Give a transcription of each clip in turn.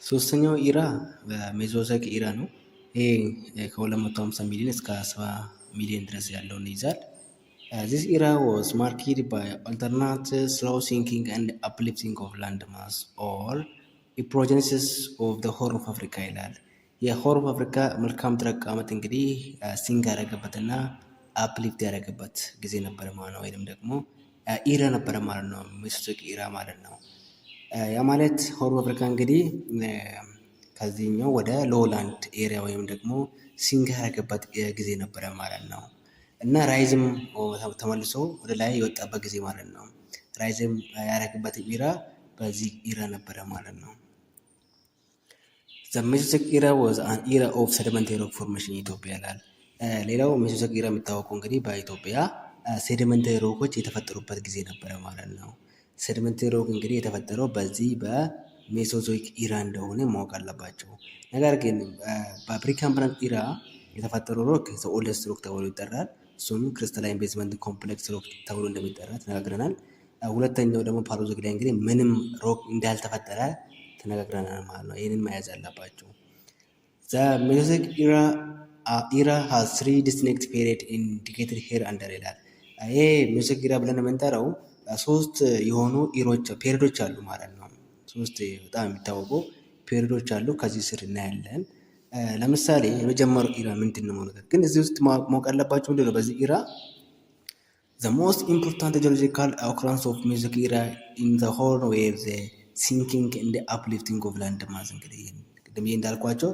ሶስተኛው ኢራ በሜሶዞይክ ኢራ ነው። ይሄ ከ250 ሚሊዮን እስከ 70 ሚሊዮን ድረስ ያለውን ይይዛል። This era was marked by alternate slow sinking and uplifting of landmass or epigenesis of the Horn of Africa ይላል። የሆርን ኦፍ አፍሪካ መልካም ምድር አቀማመጥ እንግዲህ ሲንክ ያደረገበትና አፕሊፍት ያደረገበት ጊዜ ነበረ ማለት ነው። ወይም ደግሞ ኢራ ነበረ ማለት ነው። ሜሶዞይክ ኢራ ማለት ነው። ያ ማለት ሆርን ኦፍ አፍሪካ እንግዲህ ከዚህኛው ወደ ሎላንድ ኤሪያ ወይም ደግሞ ሲንክ ያደረገበት ጊዜ ነበረ ማለት ነው። እና ራይዝም ተመልሶ ወደ ላይ የወጣበት ጊዜ ማለት ነው። ራይዝም ያደረገበት ኢራ በዚህ ኢራ ነበረ ማለት ነው። ሜሶዞይክ ኢራ was an era of sedimentary rock formation in ኢትዮጵያ ይላል። ሌላው ሜሶዞይክ ኢራ የሚታወቀው እንግዲህ በኢትዮጵያ ሴዲመንተሪ ሮኮች የተፈጠሩበት ጊዜ ነበረ ማለት ነው። ሴዲመንተሪ ሮክ እንግዲህ የተፈጠረው በዚህ በሜሶዞይክ ኢራ እንደሆነ ማወቅ አለባቸው። ነገር ግን በፕሪካምብሪያን ኢራ የተፈጠረው ሮክ ዘ ኦልደስት ሮክ ተብሎ ይጠራል። እሱም ክሪስታላይን ቤዝመንት ኮምፕሌክስ ሮክ ተብሎ እንደሚጠራ ተነጋግረናል። ሁለተኛው ደግሞ ፓሊዮዞይክ ላይ እንግዲህ ምንም ሮክ እንዳልተፈጠረ ተነጋግረናል ማለት ነው። ይህንን መያዝ አለባቸው። ዘ ሜሶዞይክ ኢራ ሃዝ 3 distinct period indicated here under ይላል። ይሄ ሜሶዞይክ ኢራ ብለን የምንጠራው ሶስት የሆኑ ኢሮች ፔሪዶች አሉ ማለት ነው። ሶስት በጣም የሚታወቁ ፔሪዶች አሉ። ከዚህ ስር እናያለን። ለምሳሌ የመጀመሪያው ኢራ ምንድን ነው ነገር ግን እዚህ ውስጥ ማወቅ አለባቸው ምንድን ነው? በዚህ ኢራ the most important geological occurrence of ሜሶዞይክ ኢራ in the Horn were the sinking and the uplifting of land mass። እንግዲህ ቅድም እንዳልኳቸው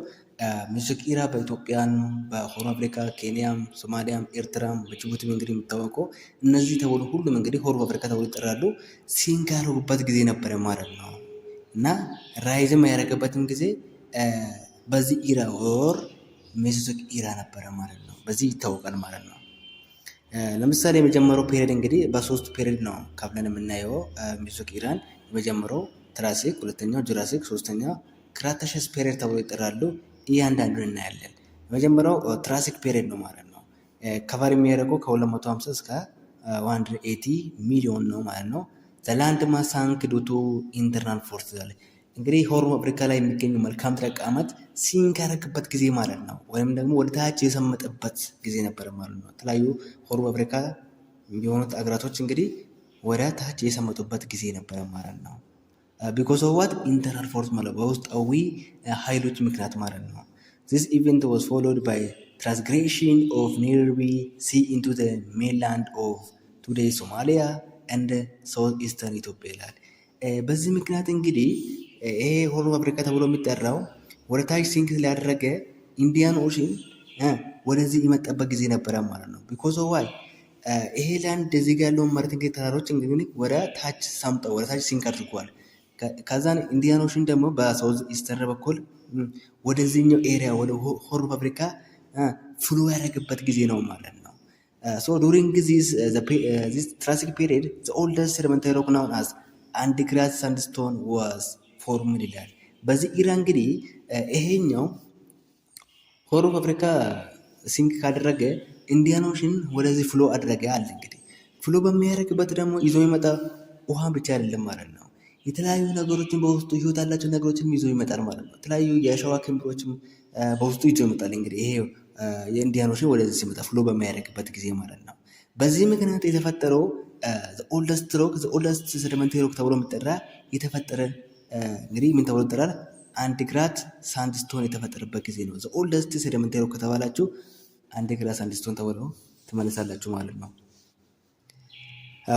ሜሶዞይክ ኢራ በኢትዮጵያን በሆርን አፍሪካ፣ ኬንያም፣ ሶማሊያም፣ ኤርትራም በጅቡቲም እንግዲህ የሚታወቀው እነዚህ ተብሎ ሁሉም እንግዲህ ሆርን አፍሪካ ተብሎ ይጠራሉ። ሲንክ ያደረጉበት ጊዜ ነበረ ማለት ነው። እና ራይዝም ያደረገበትም ጊዜ በዚህ ኢራ ወር ሜሶዞይክ ኢራ ነበረ ማለት ነው። በዚህ ይታወቃል ማለት ነው። ለምሳሌ የመጀመሪያው ፔሪድ እንግዲህ በሶስት ፔሪድ ነው ከፍለን የምናየው ሜሶዞይክ ኢራን። የመጀመሪያው ትራሲክ፣ ሁለተኛው ጁራሲክ፣ ሶስተኛው ክራታሸስ ፔሪድ ተብሎ ይጠራሉ። እያንዳንዱን እናያለን። የመጀመሪያው ትራሲክ ፔሪድ ነው ማለት ነው። ከቨር የሚያደርገው ከ250 እስከ 180 ሚሊዮን ነው ማለት ነው። ዘላንድ ማሳንክ ዱቱ ኢንተርናል ፎርስ ይላል። እንግዲህ ሆርን አፍሪካ ላይ የሚገኙ መልካም ምድር አቀማመጥ ሲንክ ያደረገበት ጊዜ ማለት ነው። ወይም ደግሞ ወደ ታች የሰመጠበት ጊዜ ነበረ ማለት ነው። የተለያዩ ሆርን አፍሪካ የሆኑት አገራቶች እንግዲህ ወደ ታች የሰመጡበት ጊዜ ነበረ ማለት ነው። ቢኮዝ ኦፍ ዋት ኢንተርናል ፎርስ ማለት በውስጣዊ ኃይሎች ምክንያት ማለት ነው። ዚስ ኢቨንት ዋዝ ፎሎድ ባይ ትራንስግሬሽን ኦፍ ኒርቢ ሲ ኢንቱ ዘ ሜንላንድ ኦፍ ቱዴይ ሶማሊያ ኤንድ ሳውዝ ኢስተርን ኢትዮጵያ ይላል። በዚህ ምክንያት እንግዲህ ይሄ ሆርን አፍሪካ ተብሎ የሚጠራው ወደ ታች ሲንክ ስላደረገ ኢንዲያን ኦሽን ወደዚህ የመጣበት ጊዜ ነበረ ማለት ነው። ቢኮዝ ኦፍ ዋይ ይሄ ላንድ እዚህ ጋር ያለውን መሬት እንግዲህ ተራሮች እንግዲህ ወደ ታች ሰምጠው ወደ ታች ሲንክ አድርጓል። ከዛን ኢንዲያን ኦሽን ደግሞ በሳውዝ ኢስተርን በኩል ወደዚህኛው ኤሪያ ወደ ሆርን ኦፍ አፍሪካ ፍሎ ያደረገበት ጊዜ ነው ማለት ነው። ሶ ዱሪንግ ዚስ ትራሲክ ፔሪድ ዘ ኦልደስት ሴዲመንተሪ ሮክ ናውን አዝ አንዲግራዝ ሳንድስቶን ዋዝ ፎርምድ ይላል። በዚህ ኢራ እንግዲህ ይሄኛው ሆርን ኦፍ አፍሪካ ሲንክ ካደረገ ኢንዲያን ኦሽን ወደዚህ ፍሎ አደረገ አለ። እንግዲህ ፍሎ በሚያደርግበት ደግሞ ይዞ ይመጣ ውሃ ብቻ አይደለም ማለት ነው። የተለያዩ ነገሮችን በውስጡ ህይወት ያላቸው ነገሮችን ይዞ ይመጣል ማለት ነው። የተለያዩ የአሸዋ ክምሮችም በውስጡ ይዞ ይመጣል። እንግዲህ ይሄ የኢንዲያን ኦሽን ወደዚህ ሲመጣ ፍሎ በሚያደርግበት ጊዜ ማለት ነው። በዚህ ምክንያት የተፈጠረው ኦልደስት ሮክ ኦልደስት ሴዲመንተሪ ሮክ ተብሎ የሚጠራ የተፈጠረ እንግዲህ ምን ተብሎ ይጠራል? አንዲግራዝ ሳንድስቶን የተፈጠረበት ጊዜ ነው። ኦልደስት ሴዲመንተሪ ሮክ ከተባላችሁ አንዲግራዝ ሳንድስቶን ተብሎ ትመልሳላችሁ ማለት ነው።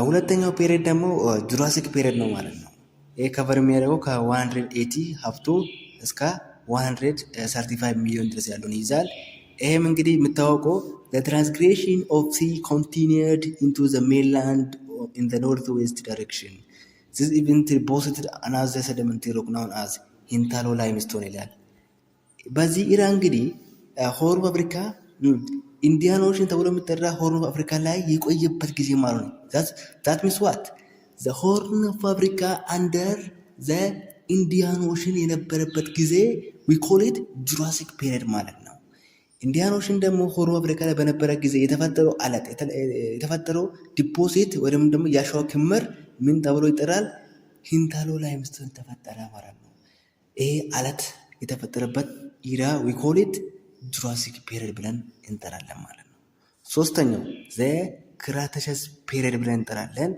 ሁለተኛው ፔሪድ ደግሞ ጁራሲክ ፔሪድ ነው ማለት ነው። ይህ ከቨር የሚያደርገው ከ180 ሀብቶ እስከ 135 ሚሊዮን ድረስ ያለውን ይይዛል። ይህም እንግዲህ የምታወቀው ትራንስግሬሽን ኦፍ ሲ ኮንቲኒየድ ኢንቱ ዘ ሜንላንድ ኢን ዘ ኖርት ዌስት ዳይሬክሽን ዚስ ኢቨንት ቦስትድ አናዘር ሴዲመንተሪ ሮክ ናውን አዝ ሂንታሎ ላይምስቶን ይላል። በዚህ ኢራ እንግዲህ ሆርን ኦፍ አፍሪካ ኢንዲያን ኦሽን ተብሎ የሚጠራ ሆርን ኦፍ አፍሪካ ላይ የቆየበት ጊዜ ማለት ነው። ዛት ሚንስ ዋት ዘ ሆርን ኦፍ አፍሪካ አንደር ዘ ኢንዲያን ኦሽን የነበረበት ጊዜ ዊ ኮል ኢት ጁራሲክ ፔሪድ ማለት ነው። ኢንዲያን ኦሽን ደግሞ ሆርን ኦፍ አፍሪካ ላይ በነበረ ጊዜ የተፈጠረው አለት የተፈጠረው ዲፖዚት ወይም ደግሞ የአሸዋ ክምር ምን ተብሎ ይጠራል? ሂንታሎ ላይምስቶን ተፈጠረ ማለት ነው። ይሄ አለት የተፈጠረበት ኢራ ዊኮሊት ጁራሲክ ፔሪድ ብለን እንጠራለን ማለት ነው። ሶስተኛው ዘ ክራተሸስ ፔሪድ ብለን እንጠራለን።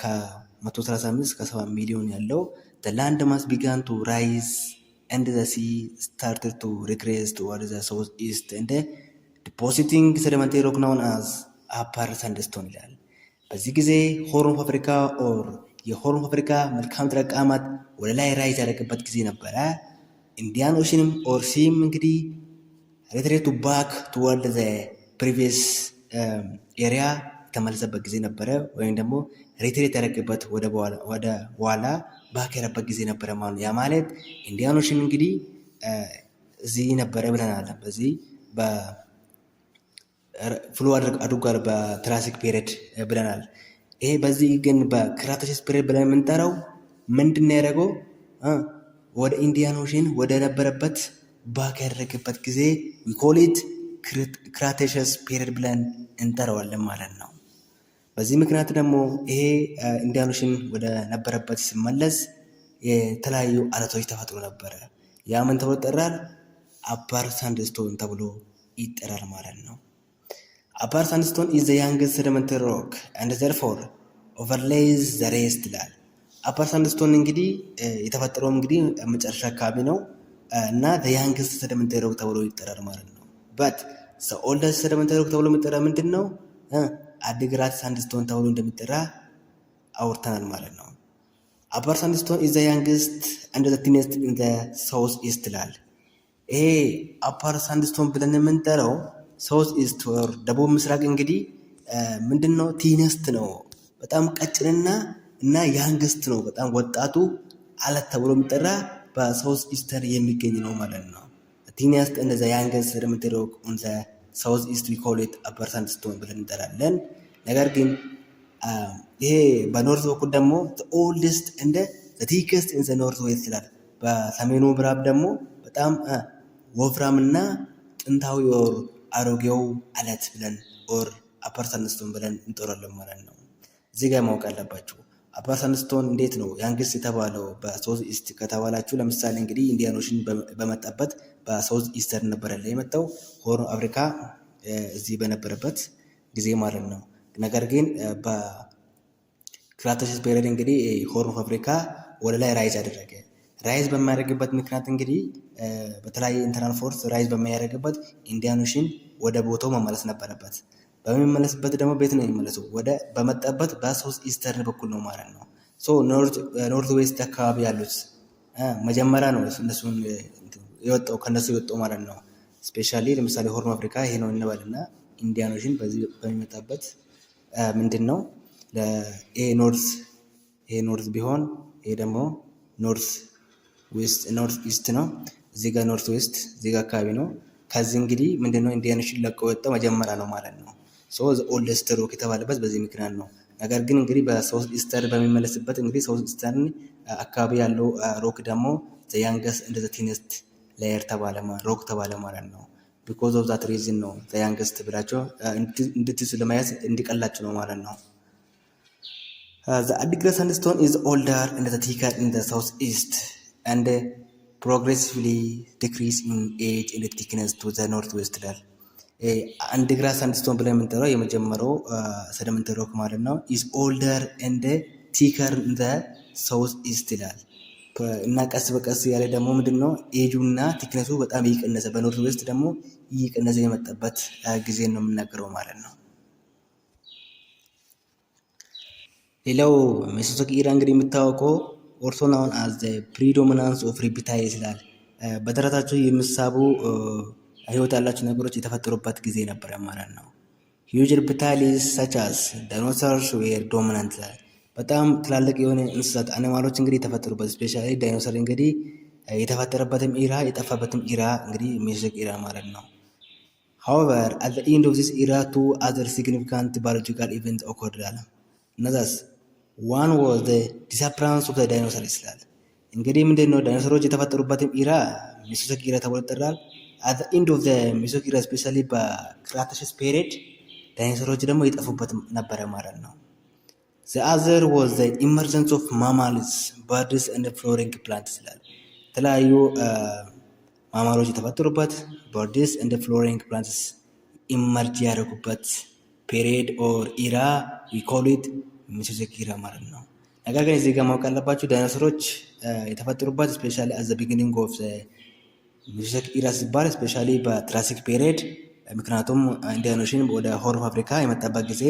ከ135 እስከ 70 ሚሊዮን ያለው the land mass began to rise and the sea started to regress toward the southeast and depositing sedimentary rock known as upper sandstone ይላል። በዚህ ጊዜ ሆርን ኦፍ አፍሪካ ኦር የሆርን ኦፍ አፍሪካ መልክዓ ምድር አቀማመጥ ወደ ላይ ራይዝ ያደረገበት ጊዜ ነበረ። ኢንዲያን ኦሽንም ኦር ሲም እንግዲህ ሪትሬት ቱ ባክ ቱወርድ ዘ ፕሪቪየስ ኤሪያ የተመለሰበት ጊዜ ነበረ። ወይም ደግሞ ሪትሬት ያደረገበት ወደ ኋላ ባክ ያደረገበት ጊዜ ነበረ ማለት ነው። ያ ማለት ኢንዲያን ኦሽን እንግዲህ እዚህ ነበረ ብለናል። በዚህ ፍሎ አድርጓል በትራሲክ ፔሪድ ብለናል። ይሄ በዚህ ግን በክራተሸስ ፔሪድ ብለን የምንጠራው ምንድን ያደረገው ወደ ኢንዲያን ኦሽን ወደ ነበረበት ባክ ያደረገበት ጊዜ ዊኮሊት ክራቴሸስ ፔሪድ ብለን እንጠራዋለን ማለት ነው። በዚህ ምክንያት ደግሞ ይሄ ኢንዲያን ኦሽን ወደ ነበረበት ሲመለስ የተለያዩ አለቶች ተፈጥሮ ነበረ። ያ ምን ተብሎ ይጠራል? አፓር ሳንድስቶን ተብሎ ይጠራል ማለት ነው። አፓር ሳንድስቶን ኢዝ ዘ ያንግስት ሴዲመንተሪ ሮክ ኤንድ ዘርፎር ኦቨርሌይዝ ዘ ሬስት ይላል። አፓር ሳንድስቶን እንግዲህ የተፈጠረው እንግዲህ መጨረሻ አካባቢ ነው እና ዘ ያንግስት ሴዲመንተሪ ሮክ ተብሎ ይጠራል ማለት ነው። በት ዘ ኦልደስት ሴዲመንተሪ ሮክ ተብሎ የሚጠራ ምንድን ነው? አዲግራት ሳንድስቶን ተብሎ እንደሚጠራ አውርተናል ማለት ነው። አፓር ሳንድስቶን ኢዝ ዘ ያንግስት ኤንድ ዘ ቲነስት ኢን ዘ ሳውዝ ኢስት ይላል። ይሄ አፓር ሳንድስቶን ብለን የምንጠራው ሳውዝ ኢስት ወር ደቡብ ምስራቅ እንግዲህ ምንድን ነው? ቲነስት ነው፣ በጣም ቀጭንና ያንግስት ነው፣ በጣም ወጣቱ አለት ተብሎ የሚጠራ በሳውዝ ኢስተር የሚገኝ ነው ማለት ነው። ቲነስት እንደ ዘ ያንግስት ሴዲመንተሪ ሮክ ኦን ዘ ሳውዝ ኢስት ዊ ኮል ኢት አፐር ሳንድስቶን ብለን እንጠራለን። ነገር ግን ይሄ በኖርዝ በኩል ደግሞ ኦልደስት እንደ ቲከስት ኢን ዘ ኖርዝ ዌስት ይላል። በሰሜኑ ምዕራብ ደግሞ በጣም ወፍራምና ጥንታዊ ኦር አሮጌው አለት ብለን ኦር አፐር ሳንድስቶን ብለን እንጠራለን ማለት ነው። እዚህ ጋር ማወቅ አለባችሁ አፐር ሳንድስቶን እንዴት ነው ያንግስት የተባለው በሳውዝ ኢስት ከተባላችሁ፣ ለምሳሌ እንግዲህ ኢንዲያን ኦሽን በመጣበት በሳውዝ ኢስተር ነበረ የመጣው ሆርን አፍሪካ እዚህ በነበረበት ጊዜ ማለት ነው። ነገር ግን በክራተሸስ ፔሪድ እንግዲህ ሆርን ኦፍ አፍሪካ ወደ ላይ ራይዝ አደረገ። ራይዝ በማያደርግበት ምክንያት እንግዲህ በተለያየ ኢንተርናል ፎርስ ራይዝ በማያደርግበት ኢንዲያን ኦሽን ወደ ቦታው መመለስ ነበረበት። በሚመለስበት ደግሞ ቤት ነው የሚመለሰው ወደ በመጣበት በሳውዝ ኢስተርን በኩል ነው ማለት ነው። ኖርት ዌስት አካባቢ ያሉት መጀመሪያ ነው እነሱን የወጣው ከነሱ የወጣው ማለት ነው። ስፔሻሊ ለምሳሌ ሆርን አፍሪካ ይሄ ነው እንበልና ኢንዲያን ኦሽን በዚህ በሚመጣበት ምንድን ነው ይሄ ኖርዝ ቢሆን ይሄ ደግሞ ኖርት ኢስት ነው። እዚህ ጋር ኖርት ዌስት እዚህ ጋር አካባቢ ነው። ከዚህ እንግዲህ ምንድነው ኢንዲያን ኦሽን ለቆ የወጣው መጀመሪያ ነው ማለት ነው። ኦልደስት ሮክ የተባለበት በዚህ ምክንያት ነው። ነገር ግን እንግዲህ በሳውዝ ኢስተር በሚመለስበት እንግዲህ ሳውዝ ኢስተርን አካባቢ ያለው ሮክ ደግሞ ዘ ያንገስት እንደ ዘ ቲነስት ሌየር ሮክ ተባለ ማለት ነው። ቢኮዝ ኦፍ ዛት ሪዝን ነው ዘ ያንገስት ብላቸው እንድትይዙ ለማየት እንዲቀላችሁ ነው ማለት ነው። ዘ አዲግራት ሳንድስቶን ኢዝ ኦልደር ኤንድ ዘ ቲከር ኢን ዘ ሳውዝ ኢስት ኤንድ ፕሮግሬሲቭሊ ዲክሪዝ ኢን ኤጅ ኤንድ ቲክነስ ቱ ዘ ኖርት ዌስት ይላል። አዲግራት ሳንድስቶን ብለን የምንጠራው የመጀመሪያው ሴዲመንተሪ ሮክ ማለት ነው። ኢዝ ኦልደር ኤንድ ቲከር ኢን ዘ ሳውዝ ኢስት ይላል እና ቀስ በቀስ ያለ ደግሞ ምንድነው ኤጁና ቲክነሱ በጣም እየቀነሰ በኖርት ዌስት ደግሞ እየቀነሰ የመጣበት ጊዜ ነው የምናገረው ማለት ነው። ሌላው ሜሶዞይክ ኢራ እንግዲህ የምታወቀው ኦልሶ ናውን አዝ ዘ ፕሪዶሚናንስ ኦፍ ሪፕታይልስ ይላል። በደረታቸው የሚሳቡ ህይወት ያላቸው ነገሮች የተፈጠሩበት ጊዜ ነበረ ማለት ነው። ሂውጅ ሪፕታይልስ ሰች አስ ዳይኖሰርስ ዌር ዶሚናንት ይላል። በጣም ትላልቅ የሆነ እንስሳት አኒማሎች እንግዲህ የተፈጠሩበት ስፔሻሊ ዳይኖሰር እንግዲህ የተፈጠረበትም ኢራ የጠፋበትም ኢራ እንግዲህ ሜሶዞይክ ኢራ ማለት ነው። however at the end of this era two other significant biological events occurred ይላል። እነዛስ one was the disappearance of the dinosaurs ይላል። እንግዲህ ምንድነው ዳይኖሰሮች የተፈጠሩበትም ኢራ ሜሶዞይክ ኢራ ተብሎ ይጠራል። at the end of the ሜሶዞይክ ኢራ ስፔሻሊ በክራተሸስ ፔሪድ ዳይኖሰሮች ደግሞ የጠፉበት ነበረ ማለት ነው። the other was the emergence of mammals birds and flowering plants ይላል። የተለያዩ ማማሮች የተፈጠሩበት ቦርዲስ እንደ ፍሎሪንግ ፕላንትስ ኢመርጅ ያደረጉበት ፔሪድ ኦር ኢራ ዊኮሊት ሜሶዞይክ ኢራ ማለት ነው። ነገር ግን እዚህ ጋር ማወቅ ያለባችሁ ዳይኖሰሮች የተፈጠሩበት ስፔሻሊ አዘ ቢጊኒንግ ኦፍ ሜሶዞይክ ኢራ ሲባል ስፔሻሊ በትራሲክ ፔሪድ፣ ምክንያቱም ኢንዲያን ኦሽን ወደ ሆርን ኦፍ አፍሪካ የመጣበት ጊዜ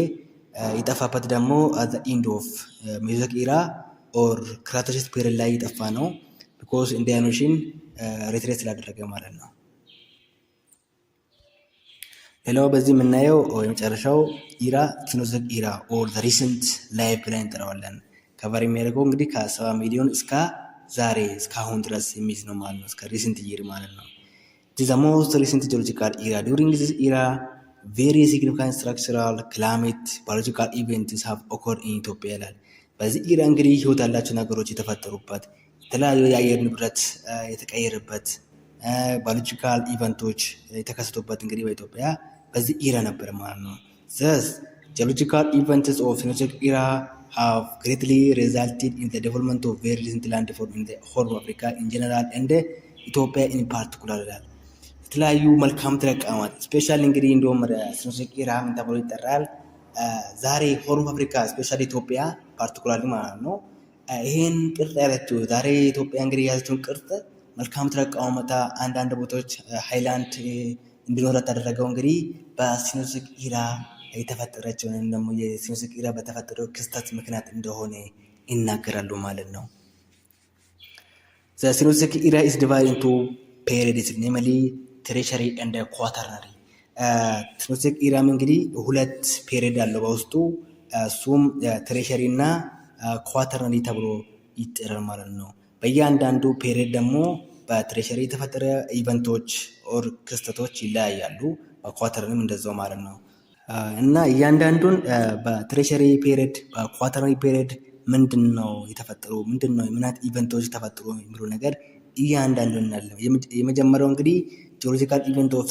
የጠፋበት ደግሞ አዘ ኢንድ ኦፍ ሜሶዞይክ ኢራ ኦር ክራታሲስ ፔሪድ ላይ የጠፋ ነው። ቢኮዝ ኢንዲያን ኦሽን ሪትሬት ስላደረገ ማለት ነው። ሌላው በዚህ የምናየው የመጨረሻው ኢራ ኪኖዞይክ ኢራ ኦር ዘ ሪሰንት ላይፍ ብለን እንጠራዋለን። ከቨር የሚያደርገው እንግዲህ ከ70 ሚሊዮን እስከ ዛሬ እስካሁን ድረስ የሚይዝ ነው ማለት ነው። እስከ ሪሰንት ይር ማለት ነው። ዘ ሞስት ሪሰንት ጂኦሎጂካል ኢራ ዱሪንግ ዚስ ኢራ ቬሪ ሲግኒፊካንት ስትራክቸራል ክላይሜት ባዮሎጂካል ኢቨንትስ ሃቭ ኦኮርድ ኢን ኢትዮጵያ ይላል። በዚህ ኢራ እንግዲህ ህይወት ያላቸው ነገሮች የተፈጠሩበት፣ የተለያዩ የአየር ንብረት የተቀየረበት፣ ባዮሎጂካል ኢቨንቶች የተከሰቱበት እንግዲህ በኢትዮጵያ በዚህ ኢራ ነበር ማለት ነው። ዘስ ጂኦሎጂካል ኢቨንትስ ኦፍ ሜሶዞይክ ኢራ have greatly resulted in the development of very recent landform in the Horn of Africa in general and ኢትዮጵያ in particular ይላል። የተለያዩ መልካም ተቋማት ስፔሻሊ እንግዲህ እንደውም ሜሶዞይክ ኢራ ምን ተብሎ ይጠራል? ዛሬ ሆርን ኦፍ አፍሪካ ስፔሻሊ ኢትዮጵያ ፓርቲኩላርሊ ማለት ነው ይሄን ቅርጽ ያለችው ዛሬ ኢትዮጵያ እንግዲህ የያዘችውን ቅርጽ መልካም ተቋማት አንዳንድ ቦታዎች ሃይላንድ እንዲኖራት ያደረገው እንግዲህ በሜሶዞይክ ኢራ የተፈጠረችው ወይም ደግሞ የሜሶዞይክ ኢራ በተፈጠረው ክስተት ምክንያት እንደሆነ ይናገራሉ ማለት ነው። The ሜሶዞይክ ኢራ is divided into periods namely tertiary and quaternary። ሜሶዞይክ ኢራም እንግዲህ ሁለት ፔሪድ አለው በውስጡ፣ እሱም ትሬሸሪ እና ኳተርናሪ ተብሎ ይጠራል ማለት ነው። በእያንዳንዱ ፔሪድ ደግሞ በትሬሸሪ የተፈጠረ ኢቨንቶች ኦር ክስተቶች ይለያያሉ፣ በኳተርናሪም እንደዛው ማለት ነው። እና እያንዳንዱን በትሬሸሪ ፔሪድ በኳተርናሪ ፔሪድ ምንድን ነው የተፈጠሩ ምንድን ነው ምናት ኢቨንቶች ተፈጥሮ የሚሉ ነገር እያንዳንዱ እናያለን። የመጀመሪያው እንግዲህ ጂኦሎጂካል ኢቨንት ኦፍ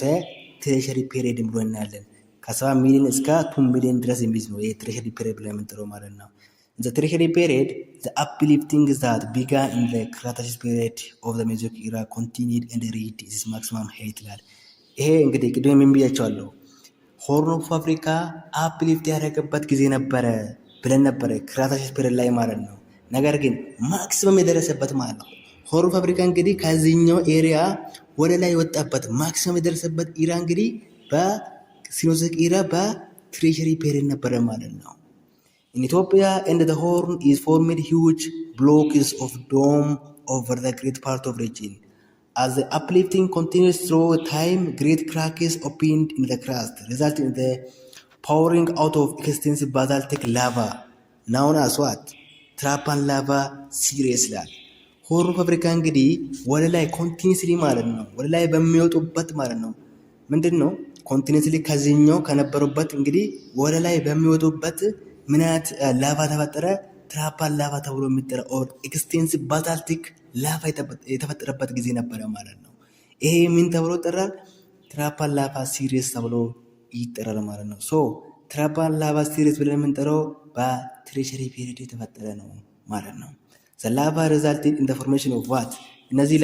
ትሬሸሪ ፔሪድ ብሎ እናያለን። ከ7 ሚሊዮን እስከ 2 ሚሊዮን ድረስ የሚይዝ ነው ይሄ ትሬሸሪ ፔሪድ ብለን የምንጠራው ማለት ነው። The Tertiary period, the uplifting that began in the Cretaceous period of the Mesozoic era continued and reached its maximum height ይላል። ይሄ እንግዲህ ቅድም ምን ብያቸዋለሁ? ሆርን ኦፍ አፍሪካ አፕሊፍት ያደረገበት ጊዜ ነበረ ብለን ነበረ ክራታሲስ ፔሪድ ላይ ማለት ነው። ነገር ግን ማክሲመም የደረሰበት ማለት ነው ሆርን ኦፍ አፍሪካ እንግዲህ ከዚህኛው ኤሪያ ወደ ላይ የወጣበት ማክሲመም የደረሰበት ኢራ እንግዲህ በሜሶዞይክ ኢራ በትሬሸሪ ፔሪድ ነበረ ማለት ነው። In Ethiopia and the Horn is formed huge blocks of dome over the great part of region. As the uplifting continues through time, great cracks opened in the crust, resulting in the pouring out of extensive basaltic lava, known as what? Trapan lava series ይላል። ሆርን ኦፍ አፍሪካ እንግዲህ ወደ ላይ ኮንቲኒስሊ ማለት ነው ወደ ላይ በሚወጡበት ማለት ነው ምንድን ነው ኮንቲኒስሊ ከዚህኛው ከነበሩበት እንግዲህ ወደ ላይ በሚወጡበት ምን አይነት ላቫ ተፈጠረ? ትራፓን ላቫ ተብሎ የሚጠራ ኦር ኤክስቴንሲቭ ባዛልቲክ ላቫ የተፈጠረበት ጊዜ ነበረ ማለት ነው። ይሄ ምን ተብሎ ይጠራል? ትራፓን ላቫ ሲሪስ ተብሎ ይጠራል ማለት ነው። ሶ ትራፓን ላቫ ሲሪስ ብለን የምንጠራው በትሬሸሪ ፔሪድ የተፈጠረ ነው ማለት ነው። ዘ ላቫ ሪዛልትድ ኢን ዘ ፎርሜሽን ኦፍ ዋት? እነዚህ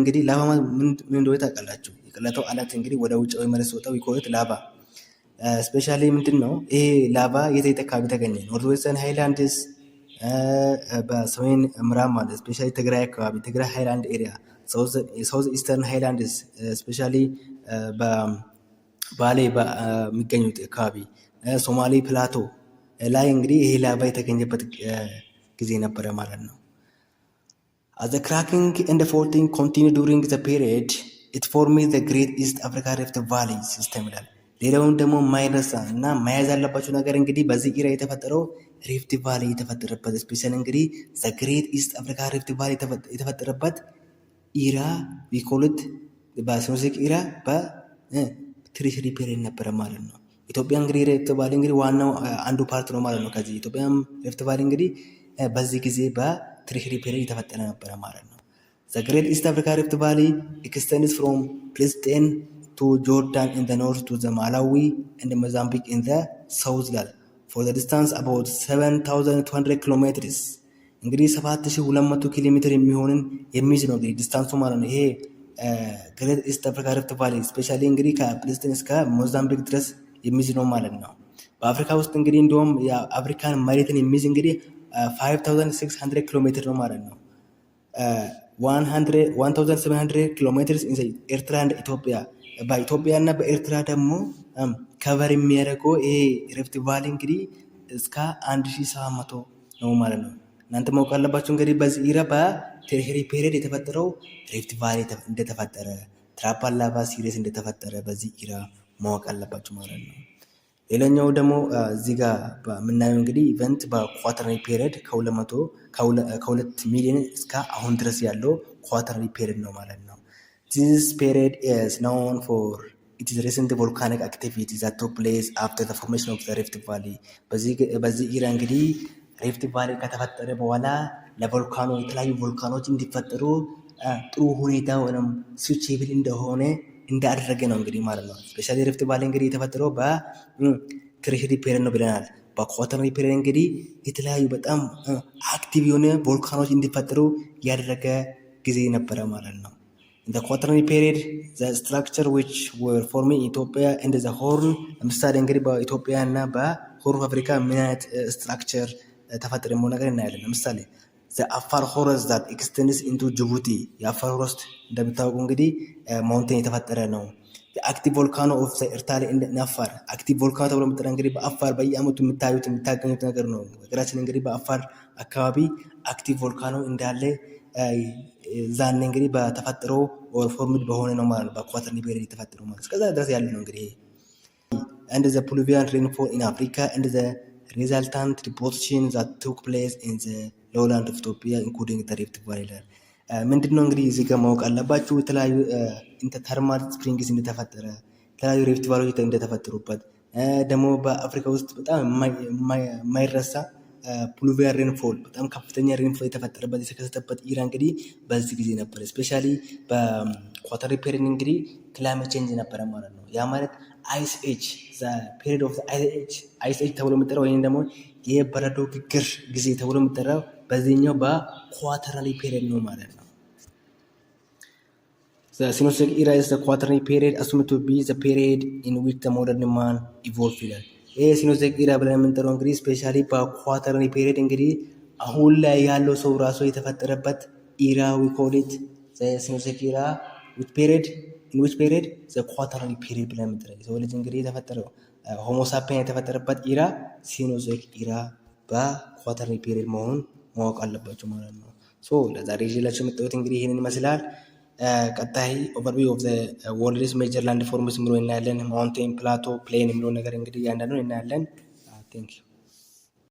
እንግዲህ ላቫ ምን እንደሆነ ታውቃላችሁ? የቀለጠው አለት እንግዲህ ወደ ውጭ ወይ መሬት ሲወጣው ይቆዩት ላቫ ስፔሻሊ ምንድን ነው ይሄ ላቫ የት አካባቢ ተገኘ? ኖርዝ ዌስተርን ሃይላንድስ በሰሜን ምዕራብ ማለት ስፔሻሊ ትግራይ አካባቢ ትግራይ ሃይላንድ ኤሪያ፣ ሳውዝ ኢስተርን ሃይላንድስ ስፔሻሊ በባሌ በሚገኙት አካባቢ፣ ሶማሌ ፕላቶ ላይ እንግዲህ ይሄ ላቫ የተገኘበት ጊዜ ነበረ ማለት ነው። As the cracking and the faulting continued during the period, it formed the Great East Africa Rift Valley system ይላል። ሌላውን ደግሞ ማይረሳ እና መያዝ ያለባቸው ነገር እንግዲህ በዚህ ኢራ የተፈጠረው ሪፍት ቫሊ የተፈጠረበት ስፔሻል እንግዲህ ዘ ግሬት ኢስት አፍሪካ ሪፍት ቫሊ የተፈጠረበት ኢራ ቢኮልት በሜሶዞይክ ኢራ በትሬሸሪ ፔሪድ ነበረ ማለት ነው። ኢትዮጵያ እንግዲህ ሪፍት ቫሊ እንግዲህ ዋናው አንዱ ፓርት ነው ማለት ነው። ከዚህ ኢትዮጵያም ሪፍት ቫሊ እንግዲህ በዚህ ጊዜ በትሬሸሪ ፔሪድ የተፈጠረ ነበረ ማለት ነው። ዘ ግሬት ኢስት አፍሪካ ሪፍት ቫሊ ኤክስቴንድስ ፍሮም ፕሌስቴን to Jordan in the north to the Malawi and Mozambique in the south for the distance about 7,200 kilometers. እንግዲህ 7200 ኪሎ ሜትር የሚሆንን የሚይዝ ነው እንግዲህ ዲስታንሱ ማለት ነው። ይሄ ግሬት ኢስት አፍሪካ ሪፍት ቫሊ ስፔሻሊ እንግዲህ ከፕሌስቲን እስከ ሞዛምቢክ ድረስ የሚይዝ ነው ማለት ነው። በአፍሪካ ውስጥ እንግዲህ እንዲሁም የአፍሪካን መሬትን የሚይዝ እንግዲህ 5600 ኪሎ ሜትር ነው ማለት ነው። 1700 ኪሎ ሜትር ኤርትራ እንደ ኢትዮጵያ በኢትዮጵያ እና በኤርትራ ደግሞ ከቨር የሚያደርገው ይሄ ሪፍት ቫሊ እንግዲህ እስከ 1700 ነው ማለት ነው። እናንተ ማወቅ አለባችሁ እንግዲህ በዚህ ኢራ በተርሄሪ ፔሪድ የተፈጠረው ሪፍት ቫሊ እንደተፈጠረ ትራፓል ላቫ ሲሪስ እንደተፈጠረ በዚህ ኢራ ማወቅ አለባችሁ ማለት ነው። ሌላኛው ደግሞ እዚህ ጋር የምናየው እንግዲህ ኢቨንት በኳተርናሪ ፔሪድ ከ2 ሚሊዮን እስከ አሁን ድረስ ያለው ኳተርናሪ ፔሪድ ነው ማለት ነው። This period is known for its recent volcanic activity that took place after the formation of the Rift Valley. በዚህ ኢራ እንግዲህ ሪፍት ቫሊ ከተፈጠረ በኋላ ለቮልካኖ የተለያዩ ቮልካኖች እንዲፈጠሩ ጥሩ ሁኔታ ወይም ስዊቼብል እንደሆነ እንዳደረገ ነው እንግዲህ ማለት ነው። ስፔሻሊ ሪፍት ቫሊ እንግዲህ የተፈጠረው በተርሄሪ ፔሪድ ነው ብለናል። በኳተርናሪ ፔሪድ እንግዲህ የተለያዩ በጣም አክቲቭ የሆነ ቮልካኖች እንዲፈጠሩ ያደረገ ጊዜ ነበረ ማለት ነው። In the quaternary period, the structure which were forming Ethiopia and the Horn ለምሳሌ እንግዲህ በኢትዮጵያ እና በሆርን አፍሪካ ምን አይነት ስትራክቸር ተፈጠረ የሚለው ነገር እናያለን። ለምሳሌ the Afar Forest that extends into Djibouti የአፋር ፎረስት እንደምታውቁ እንግዲህ ማውንቴን የተፈጠረ ነው። የአክቲቭ ቮልካኖ ኦፍ ኤርታሌ እንደ አፋር አክቲቭ ቮልካኖ ተብሎ የምጠራ እንግዲህ በአፋር በየአመቱ የምታገኙት ነገር ነው። ሀገራችን እንግዲህ በአፋር አካባቢ አክቲቭ ቮልካኖ እንዳለ ዛኔ እንግዲህ በተፈጥሮ ፎርምድ በሆነ ነው ማለት በኳተርናሪ ፔሪድ የተፈጠረው ማለት እስከዛ ድረስ ያለ ነው እንግዲህ and the Peruvian rainfall in Africa and the resultant deposition that took place in the lowland of Ethiopia including the Rift Valley ምንድነው እንግዲህ እዚህ ጋር ማወቅ አለባችሁ የተለያዩ ተርማል ስፕሪንግስ እንደተፈጠረ የተለያዩ ሪፍት ቫሊዎች እንደተፈጠሩበት ደግሞ በአፍሪካ ውስጥ በጣም የማይረሳ ፕሉቪያን ሬንፎል በጣም ከፍተኛ ሬንፎል የተፈጠረበት የተከሰተበት ኢራ እንግዲህ በዚህ ጊዜ ነበር። ስፔሻሊ በኳተርናሪ ፔሪድ እንግዲህ ክላይሜት ቼንጅ ነበረ ማለት ነው። ያ ማለት አይስ ኤጅ ፔሪድ ኦፍ አይስ ኤጅ ተብሎ የሚጠራው ወይም ደግሞ የበረዶ ግግር ጊዜ ተብሎ የሚጠራው በዚህኛው በኳተርናሪ ፔሪድ ነው ማለት ነው። The Cenozoic era is the quaternary period assumed to be the period in which the modern man evolved ይላል። ይሄ ሲኖዞይክ ኢራ ብለን የምንጠራው እንግዲህ ስፔሻሊ በኳተርናሪ ፔሪድ እንግዲህ አሁን ላይ ያለው ሰው ራሱ የተፈጠረበት ኢራ ዊ ኮል ኢት ዘ ሲኖዞይክ ኢራ which period in which period the quaternary period ብለን የምንጠራው ሰው ልጅ እንግዲህ የተፈጠረው ሆሞ ሳፒየን የተፈጠረበት ኢራ ሲኖዞይክ ኢራ በኳተርናሪ ፔሪድ መሆኑን ማወቅ አለባቸው ማለት ነው። ሶ ለዛሬ ይዤላችሁ የመጣሁት እንግዲህ ይሄንን ይመስላል። ቀጣይ ኦቨርቪው ኦፍ ዘ ወርልድስ ሜጀር ላንድ ፎርምስ የሚለው እናያለን። ማውንቴን፣ ፕላቶ፣ ፕሌን የሚለው ነገር እንግዲህ እያንዳንዱን እናያለን። ቴንክ ዩ